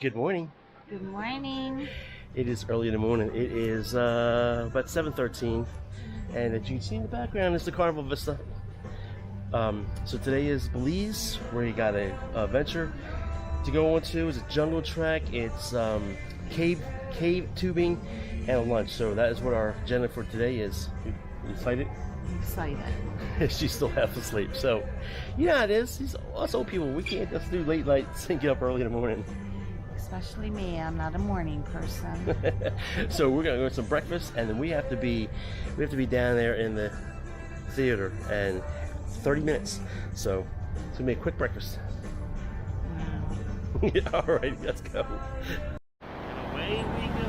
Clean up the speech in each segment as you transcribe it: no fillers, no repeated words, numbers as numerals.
Good morning. Good morning. It is early in the morning. It is about 7:13, and as you can see in the background is the Carnival Vista. So today is Belize, where you got a adventure to go on to. It's a jungle trek. It's cave tubing and a lunch. So that is what our agenda for today is. You excited? Excited. She's still half asleep. So, yeah, it is. Us old people, we can't just do late nights and get up early in the morning. Especially me. I'm not a morning person. So we're gonna go to some breakfast, and then we have to be down there in the theater in 30 minutes. So it's gonna be a quick breakfast. Wow. Yeah, all right, let's go. Away we go.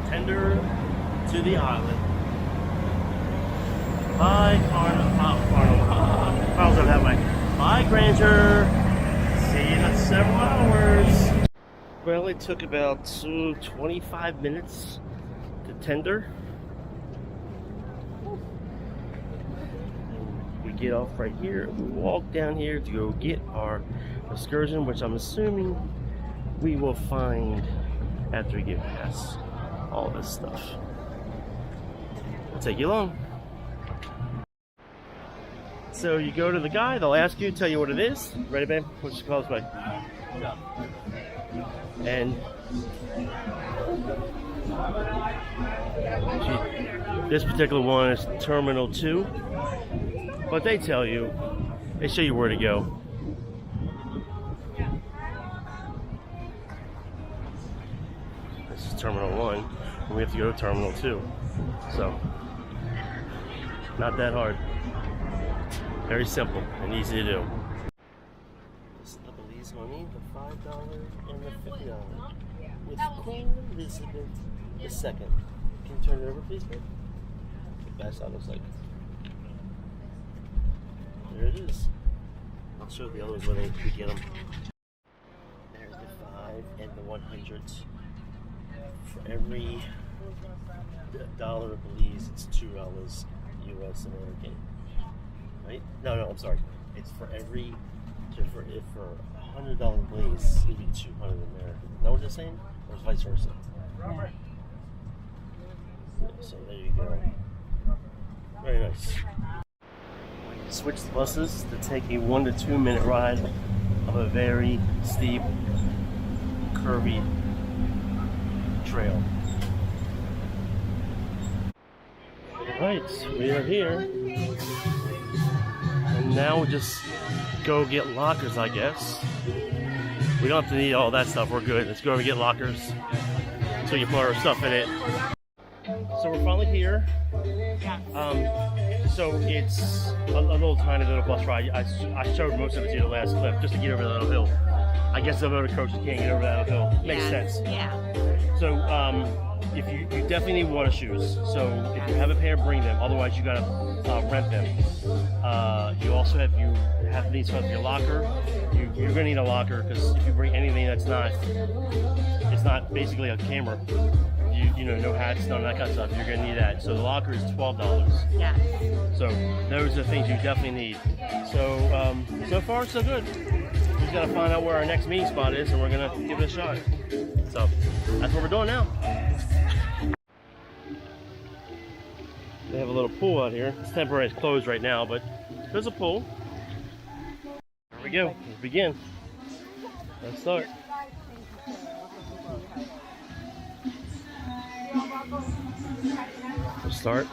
Tender to the island. Bye, Carnival's up that way. Bye, Grandeur. See you in several hours. Well, it took about 25 minutes to tender. And we get off right here. We walk down here to go get our excursion, which I'm assuming we will find after we get past all this stuff. It'll take you long. So you go to the guy, they'll ask you, tell you what it is. Ready, babe? What's it called by? And this particular one is Terminal 2. But they tell you, they show you where to go. This is Terminal 1, and we have to go to Terminal 2. So, not that hard. Very simple and easy to do. This is the Belize money, the $5 and the $50. With Queen Elizabeth II. Can you turn it over, please, babe? That's how it looks like. There it is. I'll show the others when we get them. There's the 5 and the 100. For every dollar of Belize, it's $2 US American. Right? No, I'm sorry. It's for every, for $100 Belize, it'd be 200 American. Is that what you're saying? Or is vice versa? Yeah, so there you go. Very nice. Switch the buses to take a 1 to 2 minute ride of a very steep, curvy trail. Alright, we are here. And now we'll just go get lockers, I guess. We don't have to need all that stuff, we're good. Let's go over and get lockers so you put our stuff in it. So we're finally here. So it's a little tiny little bus ride. I showed most of it to you in the last clip, just to get over that little hill. I guess the motor coach can't get over that little hill. Makes sense. Yeah. So if you definitely need water shoes. So if you have a pair, bring them. Otherwise, you gotta rent them. You also have need stuff for your locker. You're gonna need a locker because if you bring anything that's not, it's not basically a camera. You know, no hats, none of that kind of stuff. You're gonna need that. So the locker is $12. Yeah. So those are the things you definitely need. So so far so good. We just gotta find out where our next meeting spot is, and we're gonna give it a shot. So that's what we're doing now. They have a little pool out here. It's temporary, it's closed right now, but there's a pool. Here we go. Let's begin. Let's start. Let's start.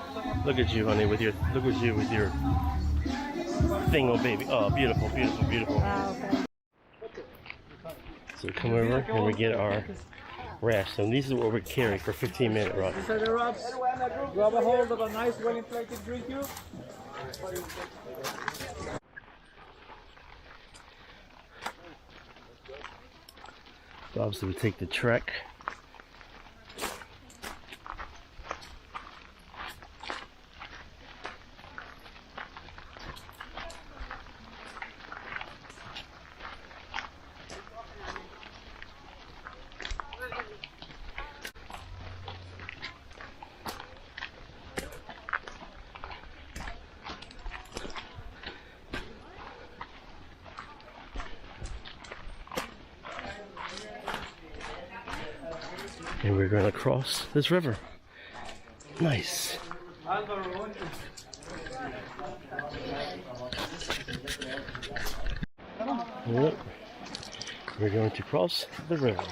Look at you, honey, with your thing, oh baby. Oh, beautiful, beautiful, beautiful. Wow. So we come over and we get our rafts. And these are what we're carrying for 15-minute run. These are the rafts. Grab a hold of a nice well-inflated drink cube. So obviously we take the trek. And we're going to cross this river. Nice. Yep. We're going to cross the river.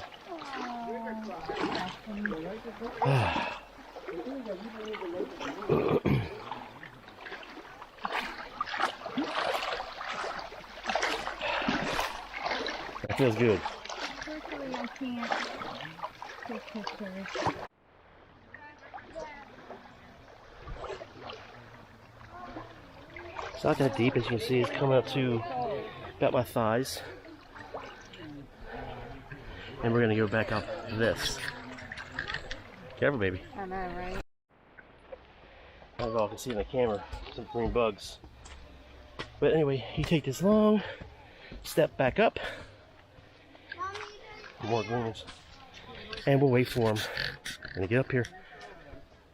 That feels good. Unfortunately, I can't take pictures. It's not that deep, as you can see. It's coming up to about my thighs. And we're gonna go back up this. Careful, baby. I know, right? I don't know if I can see in the camera some green bugs. But anyway, you take this long step back up. More greens. And we'll wait for them. Gonna get up here.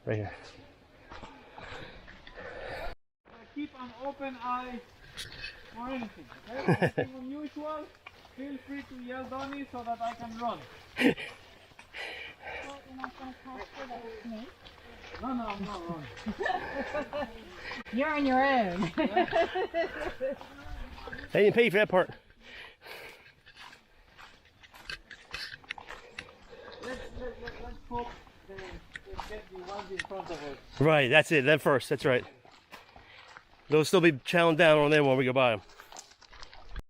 Right here. Keep an open eye for anything. Okay? Anything unusual, feel free to yell Donnie so that I can run. Well, you're not going to capture that snake? No, I'm not running. You're on your own. I didn't pay you for that part. Let's hope they get the ones in front of us. Right, that's it. Them first. That's right. They'll still be chowing down on them when we go by them.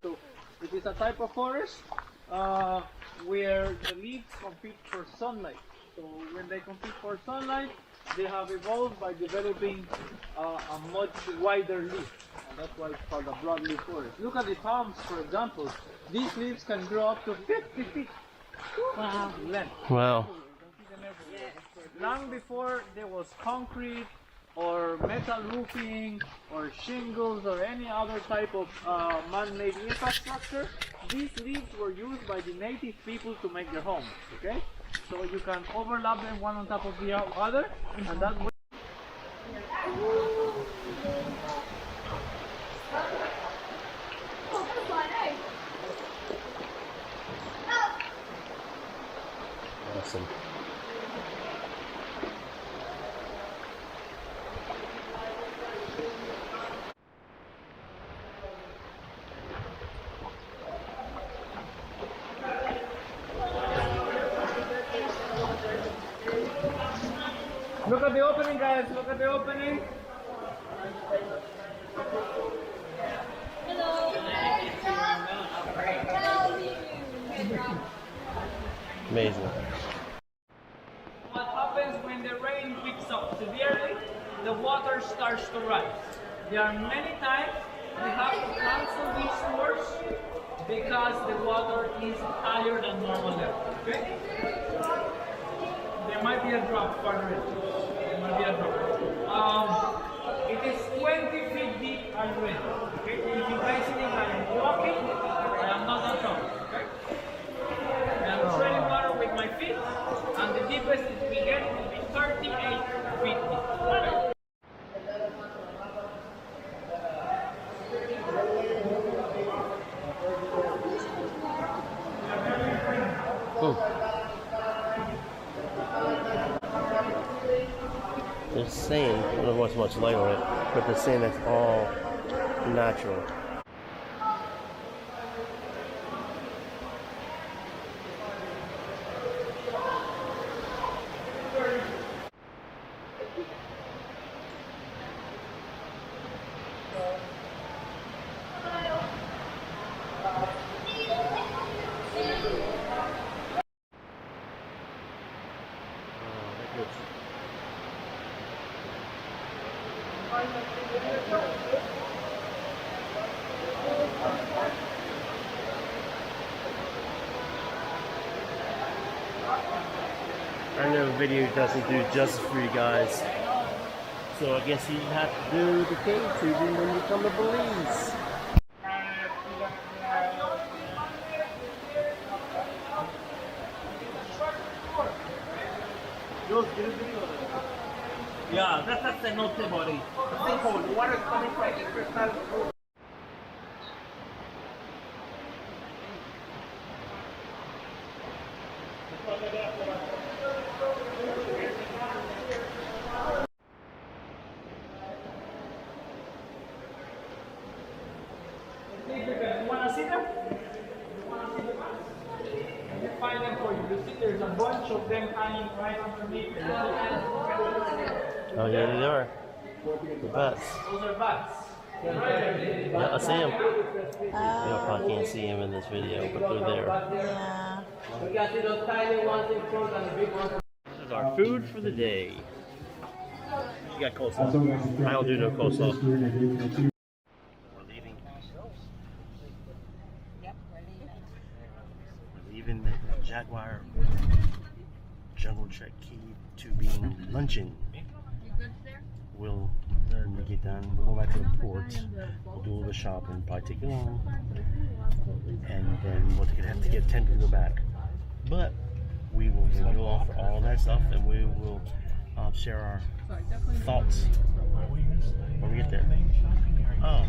So it is a type of forest where the leaves compete for sunlight. So when they compete for sunlight, they have evolved by developing a much wider leaf. And that's why it's called a broadleaf forest. Look at the palms, for example. These leaves can grow up to 50 feet Wow. in length. Wow. Long before there was concrete or metal roofing or shingles or any other type of man-made infrastructure, these leaves were used by the native people to make their homes. Okay, so you can overlap them one on top of the other, and that way. Awesome. Look at the opening, guys. Look at the opening. Amazing. What happens when the rain picks up severely? The water starts to rise. There are many times we have to cancel these tours because the water is higher than normal level. Okay? There might be a drop further in. There might be a drop. It is 20 feet deep already. Okay? If you guys think I am walking, I am not that tall. Okay? I am treading water with my feet, and the deepest we get will be 38 feet deep. Okay? They're saying, I don't know what's much light on it, but they're saying that's all natural. I know video doesn't do justice for you guys, so I guess you have to do the cave tubing when you come to Belize. Yeah, that's the note body. The sinkhole, the water is coming from the crystal. You wanna see them? You wanna see the bats? I can find them for you. You see there's a bunch of them hanging right underneath. Oh yeah, they are. The bats. Those are bats. Yeah, I see them. You probably can't see them in this video, but they're there. Yeah. We got those tiny ones in front and the big ones. This is our food for the day. You got coleslaw. I don't do no coleslaw. We're leaving. We're leaving the Jaguar Jungle Trek key to being luncheon. We'll, when we get done, we'll go back to the port. We'll do a little bit of shopping, probably take it long, and then we'll have to get 10 to go back. But we will go along for all that stuff, and we will share our thoughts when we get there. Oh.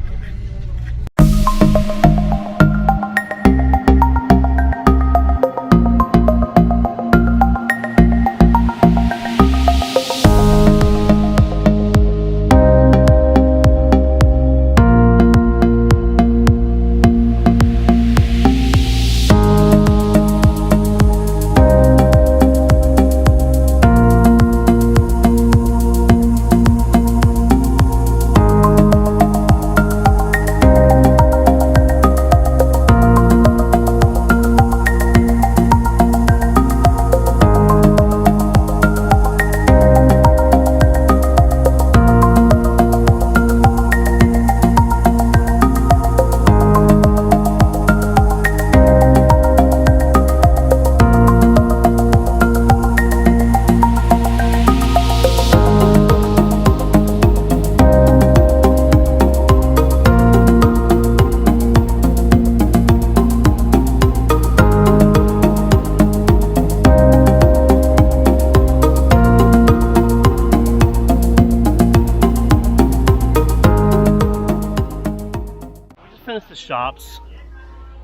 The shops.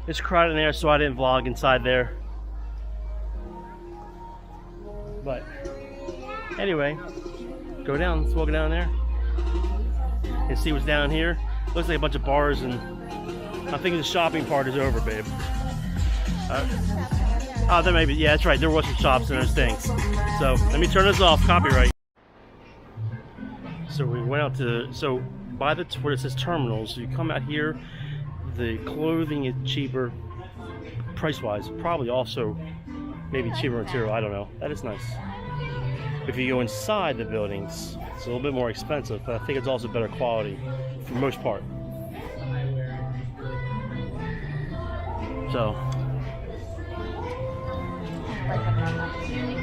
It's crowded in there, so I didn't vlog inside there. But anyway, go down. Let's walk down there and see what's down here. Looks like a bunch of bars, and I think the shopping part is over, babe. Oh, there may be. Yeah, that's right. There was some shops and those things. So let me turn this off. Copyright. So we went out to by the where it says terminals. You come out here. The clothing is cheaper, price-wise. Probably also maybe cheaper material. I don't know. That is nice. If you go inside the buildings, it's a little bit more expensive, but I think it's also better quality for the most part. So,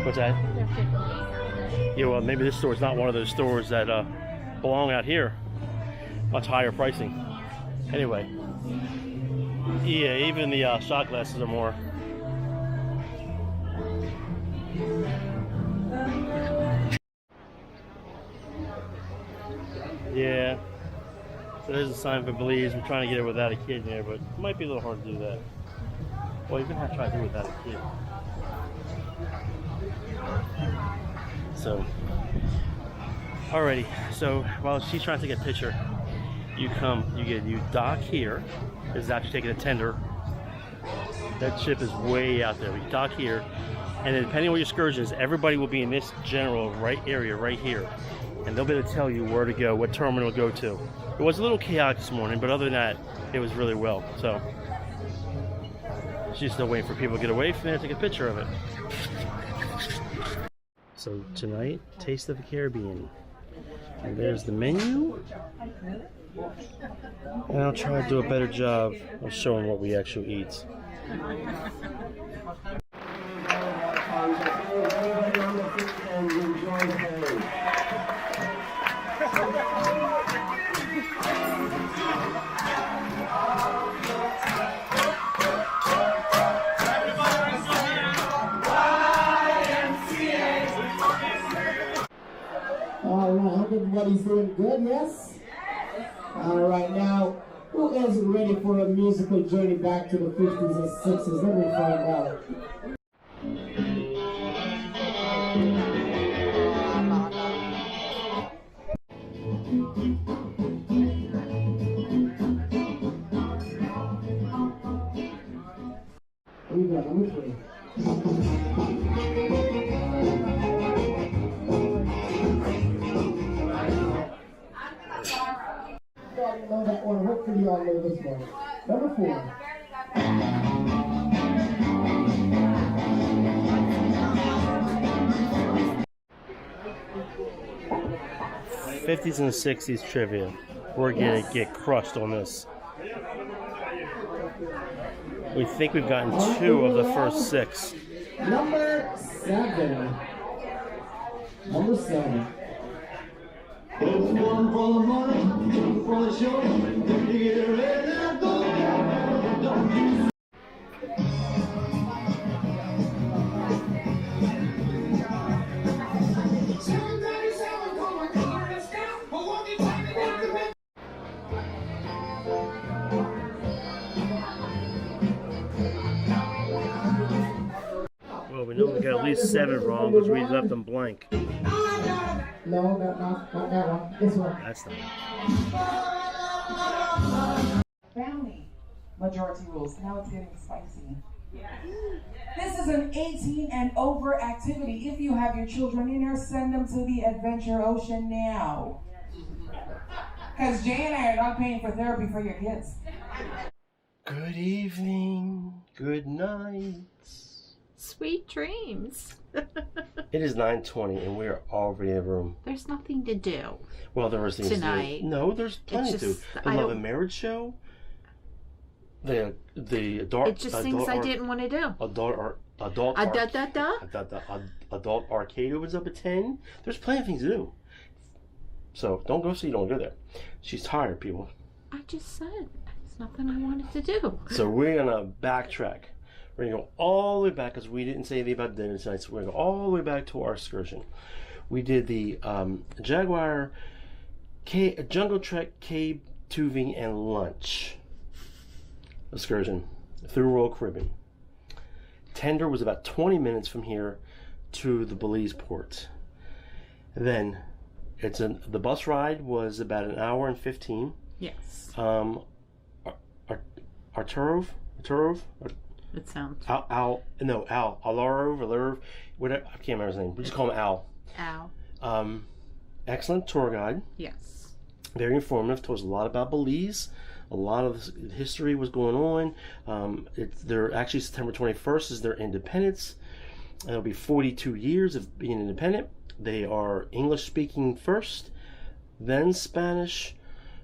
what's that? Yeah, well, maybe this store is not one of those stores that belong out here. Much higher pricing. Anyway. Yeah, even the shot glasses are more. Yeah. So there's a sign for Belize. We're trying to get it without a kid in there, but it might be a little hard to do that. Well, you're gonna have to try to do it without a kid. So, alrighty. So while she's trying to take a picture, you dock here. This is actually taking a tender. That ship is way out there. We dock here, and then depending on what your excursion is, everybody will be in this general area right here, and they'll be able to tell you where to go, what terminal to go to. It was a little chaotic this morning, but other than that, it was really well. So she's still waiting for people to get away from there to take a picture of it. So tonight, Taste of the Caribbean, and there's the menu. And I'll try to do a better job of showing what we actually eat. All right, hope everybody's doing good, yes? All right, now, who is ready for a musical journey back to the 50s and 60s? Let me find out. We got number 3. Y'all know that one. Hopefully y'all know this one. Number 4. 50s and 60s trivia. We're gonna get crushed on this. We think we've gotten 2 of the first 6. Number 7. Number 7. It's one for the money, two for the show. If you get ready, now go. Well, we know we got at least 7 wrong because we left them blank. No, not that one. This one. That's not. Family majority rules. Now it's getting spicy. This is an 18 and over activity. If you have your children in here, send them to the Adventure Ocean now. Because Jay and I are not paying for therapy for your kids. Good evening. Good night. Sweet dreams. It is 9:20 and we are already in a room. There's nothing to do. Well, there was things Tonight. to do. No, there's plenty to do. The I Love don't- and Marriage show. The adult. It's just things I didn't want to do. Adult arcade opens up at 10. There's plenty of things to do. So don't go so you don't go there. She's tired, people. I just said there's nothing I wanted to do. So we're gonna backtrack. We're gonna go all the way back because we didn't say anything about dinner tonight. So we're gonna go all the way back to our excursion. We did the Jaguar Jungle Trek cave tubing and lunch excursion through Royal Caribbean. Tender was about 20 minutes from here to the Belize port. And then the bus ride was about an hour and 15. Yes. Arturov? It sounds. Alarov, whatever. I can't remember his name. We just call him Al. Al. Excellent tour guide. Yes. Very informative. Told us a lot about Belize. A lot of history was going on. They're actually September 21st is their independence. It'll be 42 years of being independent. They are English speaking first, then Spanish.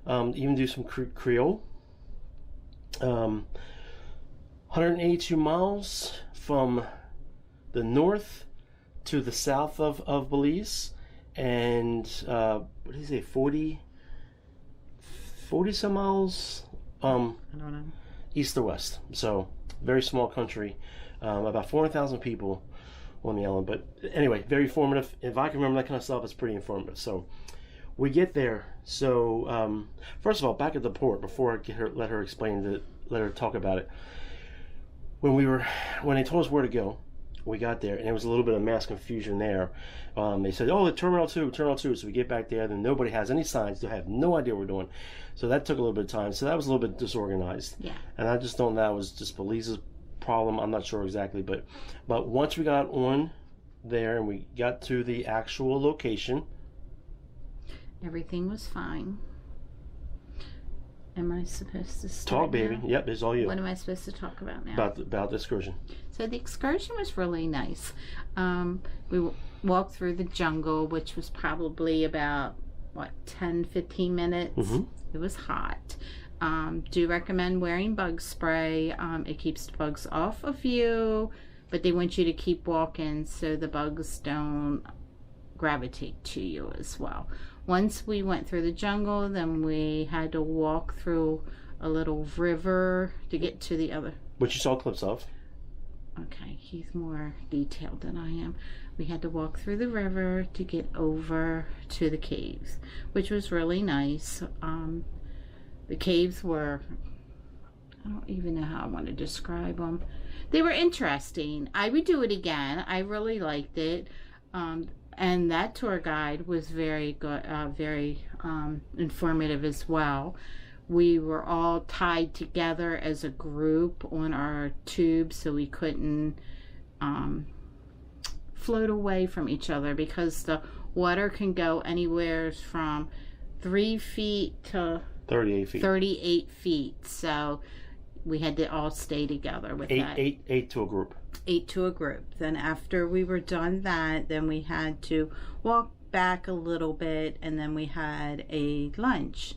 Even do some Creole. 182 miles from the north to the south of Belize, and what did he say, 40 some miles I don't know. east to west. So very small country, about 400,000 people on the island. But anyway, very informative. If I can remember that kind of stuff, it's pretty informative. So we get there. So first of all, back at the port, before I let her talk about it. When they told us where to go, we got there, and there was a little bit of mass confusion there. They said, "Oh, the Terminal 2." So we get back there, then nobody has any signs. They have no idea what we're doing. So that took a little bit of time. So that was a little bit disorganized. Yeah. And I just don't know, that was just Belize's problem. I'm not sure exactly, but once we got on there and we got to the actual location, Everything was fine. Am I supposed to start talk, baby. now? Yep, it's all you. What am I supposed to talk about now? About the excursion. So the excursion was really nice. We walked through the jungle, which was probably about 10-15 minutes. Mm-hmm. It was hot. Do recommend wearing bug spray. It keeps the bugs off of you, but they want you to keep walking so the bugs don't gravitate to you as well. Once we went through the jungle, then we had to walk through a little river to get to the other. Which you saw clips of. Okay, he's more detailed than I am. We had to walk through the river to get over to the caves, which was really nice. The caves were, I don't even know how I want to describe them. They were interesting. I would do it again. I really liked it. And that tour guide was very good, very informative as well. we were all tied together as a group on our tube, so we couldn't float away from each other, because the water can go anywhere from 3 feet to 38 feet. 38 feet. So we had to all stay together with that. Eight to a group. 8 to a group. Then after we were done that, then we had to walk back a little bit, and then we had a lunch,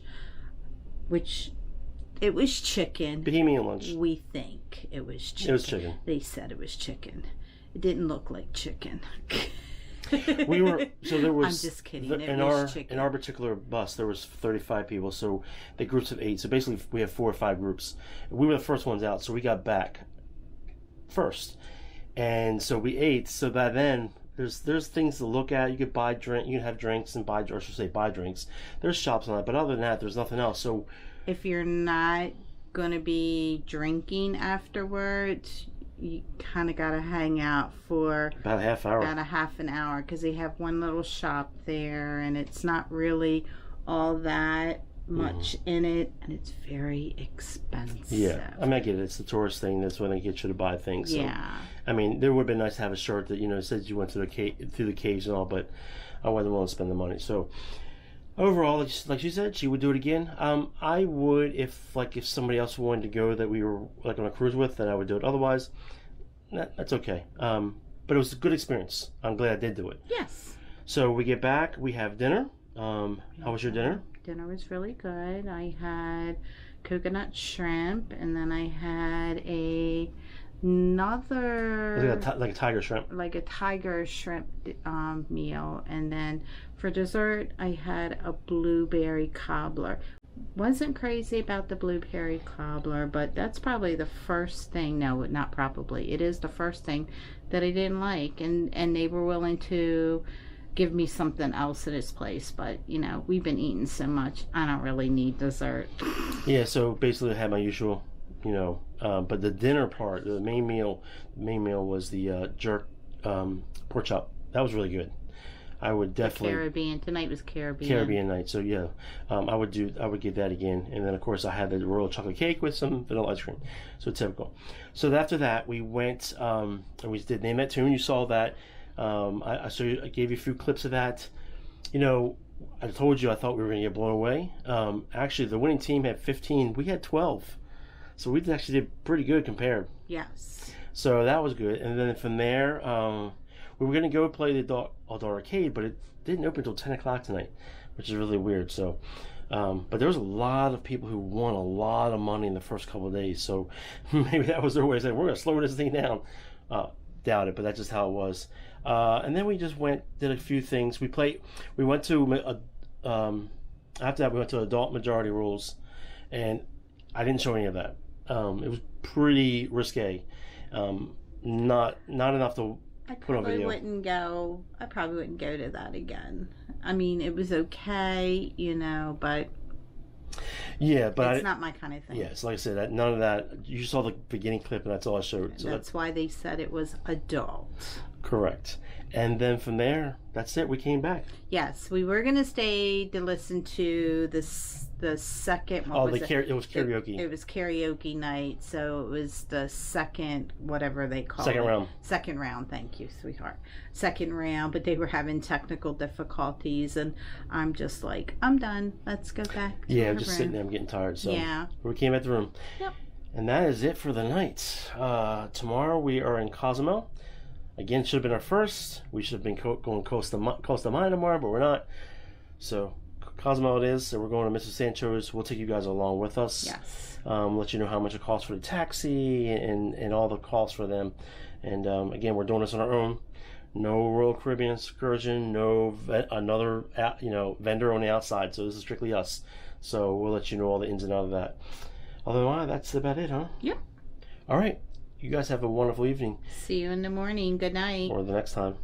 which it was chicken. Bohemian lunch. We think it was chicken. It was chicken. They said it was chicken. It didn't look like chicken. We were, so there was, I'm just kidding. It in was chicken. In our particular bus, there was 35 people, so the groups of 8. So basically, we have 4 or 5 groups. We were the first ones out, so we got back first, and so we ate. So by then, there's things to look at. You could buy drink, you can have drinks and buy, or I should say, buy drinks. There's shops on that, but other than that, there's nothing else. So if you're not going to be drinking afterwards, you kind of got to hang out for about a half hour. About a half an hour, because they have one little shop there, and it's not really all that much in it, and it's very expensive. Yeah, I mean, I get it. It's the tourist thing. That's when they get you to buy things. So, yeah. I mean, it would have been nice to have a shirt that, you know, says you went to through the caves and all, but I wasn't willing to spend the money. So overall, like she said, she would do it again. I would, if somebody else wanted to go that we were like on a cruise with, then I would do it. Otherwise, that's okay. But it was a good experience. I'm glad I did do it. Yes. So we get back, we have dinner. How was your dinner? Dinner was really good. I had coconut shrimp, and then I had another like a tiger shrimp. Like a tiger shrimp meal, and then for dessert I had a blueberry cobbler. Wasn't crazy about the blueberry cobbler, but that's probably the first thing. No, not probably. It is the first thing that I didn't like, and they were willing to give me something else at his place, but you know, we've been eating so much, I don't really need dessert. Yeah, so basically I had my usual, you know, but the dinner part, the main meal was the jerk pork chop. That was really good. I would definitely, Caribbean tonight was Caribbean night, so yeah, I would get that again. And then of course I had the royal chocolate cake with some vanilla ice cream, so typical. So after that we went and we did Name That Tune. You saw that. I gave you a few clips of that. You know, I told you I thought we were going to get blown away. Actually, the winning team had 15. We had 12. So we actually did pretty good compared. Yes. So that was good. And then from there, we were going to go play the adult arcade, but it didn't open until 10 o'clock tonight, which is really weird. So, but there was a lot of people who won a lot of money in the first couple of days. So maybe that was their way of saying, we're going to slow this thing down. Doubt it, but that's just how it was. And then we just did a few things. We went to after that we went to adult majority rules, and I didn't show any of that. It was pretty risque. Not enough to put on video. I probably wouldn't go to that again. I mean, it was okay, you know, but yeah, but it's not my kind of thing. Yeah, so like I said, none of that. You saw the beginning clip, and that's all I showed. So that's why they said it was adult. Correct. And then from there, that's it. We came back. Yes, we were going to stay to listen to the second. It was karaoke. It was karaoke night, so it was the second, whatever they call it. Second round. Thank you, sweetheart. Second round, but they were having technical difficulties, and I'm just like, I'm done. Let's go back. Yeah, I'm just sitting there. I'm getting tired. So yeah, we came back to the room. Yep. And that is it for the night. Tomorrow we are in Cozumel. Again, should have been our first. We should have been going coast to mine tomorrow, but we're not. So Cozumel it is. So we're going to Mrs. Sancho's. We'll take you guys along with us. Yes. Let you know how much it costs for the taxi and all the costs for them. And again, we're doing this on our own. No Royal Caribbean excursion. No another vendor on the outside. So this is strictly us. So we'll let you know all the ins and outs of that. Otherwise, that's about it, huh? Yep. All right. You guys have a wonderful evening. See you in the morning. Good night. Or the next time.